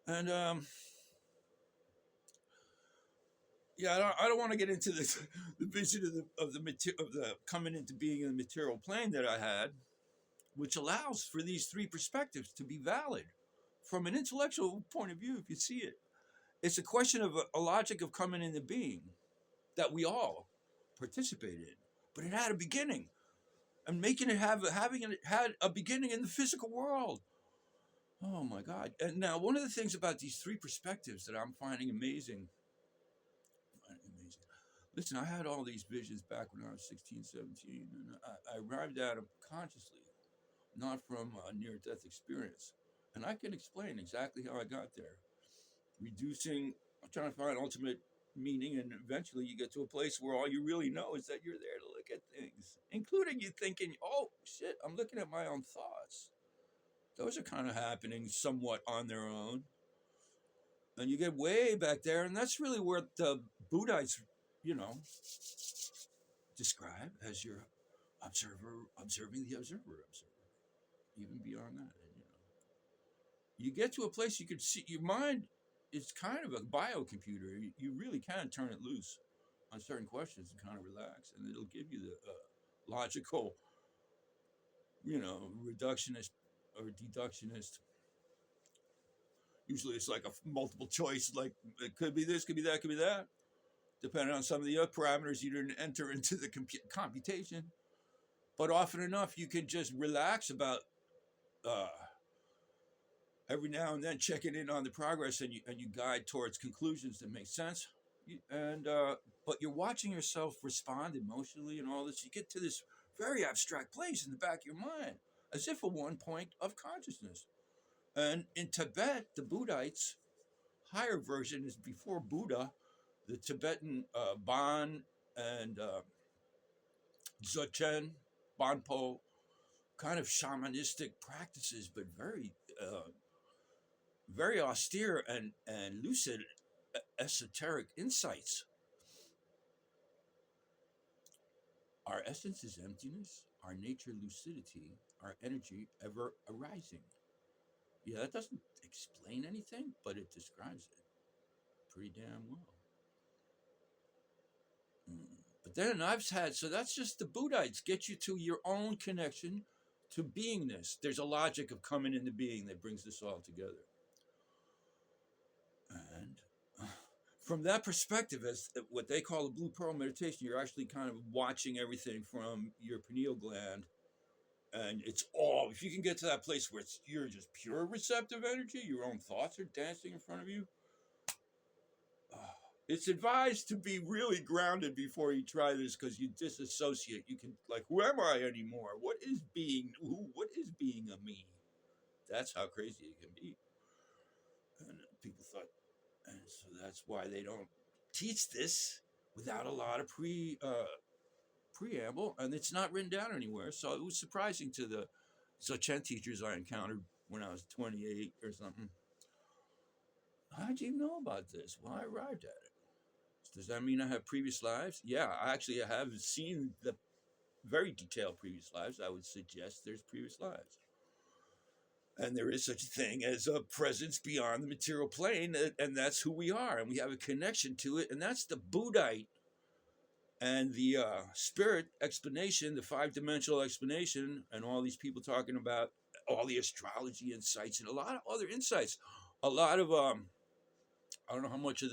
And yeah, I don't want to get into this, the vision of the coming into being in the material plane that I had, which allows for these three perspectives to be valid from an intellectual point of view. If you see it, it's a question of a logic of coming into being that we all participate in, but it had a beginning, and making it having it had a beginning in the physical world. Oh my God! And now one of the things about these three perspectives that I'm finding amazing. Listen, I had all these visions back when I was 16, 17, and I arrived at them consciously, not from a near-death experience. And I can explain exactly how I got there. Reducing, trying to find ultimate meaning, and eventually you get to a place where all you really know is that you're there to look at things, including you thinking, oh shit, I'm looking at my own thoughts. Those are kind of happening somewhat on their own. And you get way back there, and that's really where the Buddhites, you know, describe as your observer, observing the observer, even beyond that. And, you get to a place you could see your mind is kind of a biocomputer. You really can turn it loose on certain questions and kind of relax, and it'll give you the logical, reductionist or deductionist. Usually, it's like a multiple choice. Like it could be this, could be that, could be that, depending on some of the other parameters you didn't enter into the computation. But often enough, you can just relax about uh, every now and then checking in on the progress, and you guide towards conclusions that make sense. And but you're watching yourself respond emotionally and all this. You get to this very abstract place in the back of your mind, as if a one point of consciousness. And in Tibet, the Buddhites, higher version is before Buddha, the Tibetan Bon and Dzogchen, Bonpo, kind of shamanistic practices, but very austere and lucid, esoteric insights. Our essence is emptiness, our nature lucidity, our energy ever arising. Yeah, that doesn't explain anything, but it describes it pretty damn well. But then so that's just the Buddhites get you to your own connection to beingness. There's a logic of coming into being that brings this all together. And from that perspective, as what they call the blue pearl meditation, you're actually kind of watching everything from your pineal gland. And it's all, if you can get to that place where you're just pure receptive energy, your own thoughts are dancing in front of you. It's advised to be really grounded before you try this, because you disassociate. You can, like, who am I anymore? What is being a me? That's how crazy it can be. And people thought, and so that's why they don't teach this without a lot of preamble, and it's not written down anywhere. So it was surprising to the Dzogchen teachers I encountered when I was 28 or something. How'd you know about this? Well, I arrived at it. Does that mean I have previous lives? Yeah, I actually have seen the very detailed previous lives. I would suggest there's previous lives. And there is such a thing as a presence beyond the material plane, and that's who we are, and we have a connection to it, and that's the Buddhite and the spirit explanation, the 5-dimensional explanation, and all these people talking about all the astrology insights and a lot of other insights. A lot of I don't know how much of